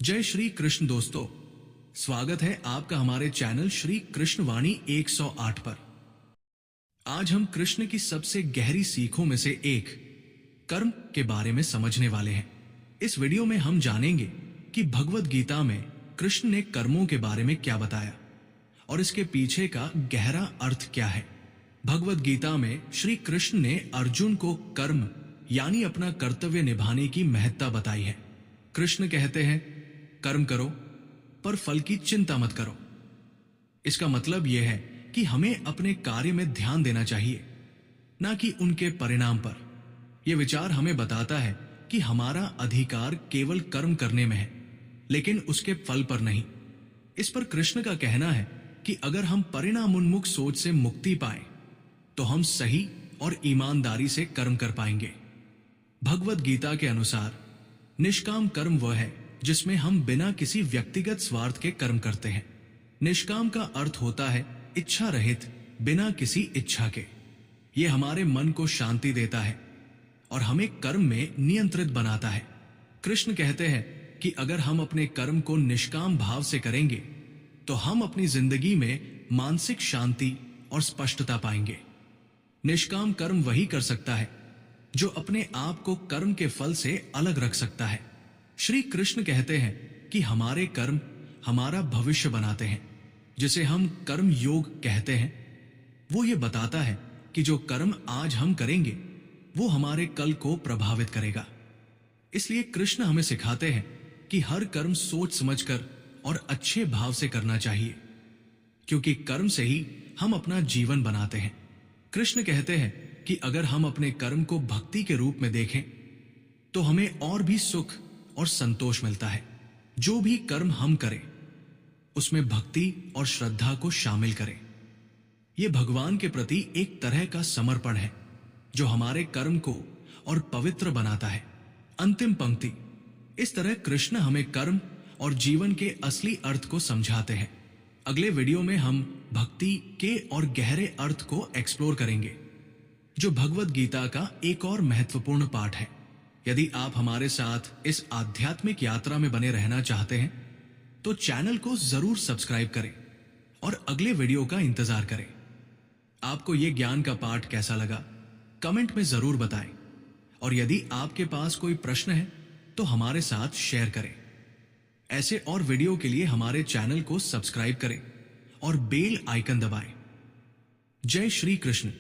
जय श्री कृष्ण दोस्तों, स्वागत है आपका हमारे चैनल श्री कृष्ण वाणी 108 पर। आज हम कृष्ण की सबसे गहरी सीखों में से एक कर्म के बारे में समझने वाले हैं। इस वीडियो में हम जानेंगे कि भगवद गीता में कृष्ण ने कर्मों के बारे में क्या बताया और इसके पीछे का गहरा अर्थ क्या है। भगवद गीता में श्री कृष्ण ने अर्जुन को कर्म यानी अपना कर्तव्य निभाने की महत्ता बताई है। कृष्ण कहते हैं, कर्म करो पर फल की चिंता मत करो। इसका मतलब यह है कि हमें अपने कार्य में ध्यान देना चाहिए, ना कि उनके परिणाम पर। यह विचार हमें बताता है कि हमारा अधिकार केवल कर्म करने में है, लेकिन उसके फल पर नहीं। इस पर कृष्ण का कहना है कि अगर हम परिणाम उन्मुख सोच से मुक्ति पाए तो हम सही और ईमानदारी से कर्म कर पाएंगे। भगवद गीता के अनुसार निष्काम कर्म वह है जिसमें हम बिना किसी व्यक्तिगत स्वार्थ के कर्म करते हैं। निष्काम का अर्थ होता है इच्छा रहित, बिना किसी इच्छा के। यह हमारे मन को शांति देता है और हमें कर्म में नियंत्रित बनाता है। कृष्ण कहते हैं कि अगर हम अपने कर्म को निष्काम भाव से करेंगे तो हम अपनी जिंदगी में मानसिक शांति और स्पष्टता पाएंगे। निष्काम कर्म वही कर सकता है जो अपने आप को कर्म के फल से अलग रख सकता है। श्री कृष्ण कहते हैं कि हमारे कर्म हमारा भविष्य बनाते हैं, जिसे हम कर्म योग कहते हैं। वो ये बताता है कि जो कर्म आज हम करेंगे वो हमारे कल को प्रभावित करेगा। इसलिए कृष्ण हमें सिखाते हैं कि हर कर्म सोच समझकर और अच्छे भाव से करना चाहिए, क्योंकि कर्म से ही हम अपना जीवन बनाते हैं। कृष्ण कहते हैं कि अगर हम अपने कर्म को भक्ति के रूप में देखें तो हमें और भी सुख और संतोष मिलता है। जो भी कर्म हम करें उसमें भक्ति और श्रद्धा को शामिल करें। यह भगवान के प्रति एक तरह का समर्पण है जो हमारे कर्म को और पवित्र बनाता है। अंतिम पंक्ति। इस तरह कृष्ण हमें कर्म और जीवन के असली अर्थ को समझाते हैं। अगले वीडियो में हम भक्ति के और गहरे अर्थ को एक्सप्लोर करेंगे, जो भगवद गीता का एक और महत्वपूर्ण पाठ है। यदि आप हमारे साथ इस आध्यात्मिक यात्रा में बने रहना चाहते हैं तो चैनल को जरूर सब्सक्राइब करें और अगले वीडियो का इंतजार करें। आपको यह ज्ञान का पाठ कैसा लगा कमेंट में जरूर बताएं, और यदि आपके पास कोई प्रश्न है तो हमारे साथ शेयर करें। ऐसे और वीडियो के लिए हमारे चैनल को सब्सक्राइब करें और बेल आइकन दबाएं। जय श्री कृष्ण।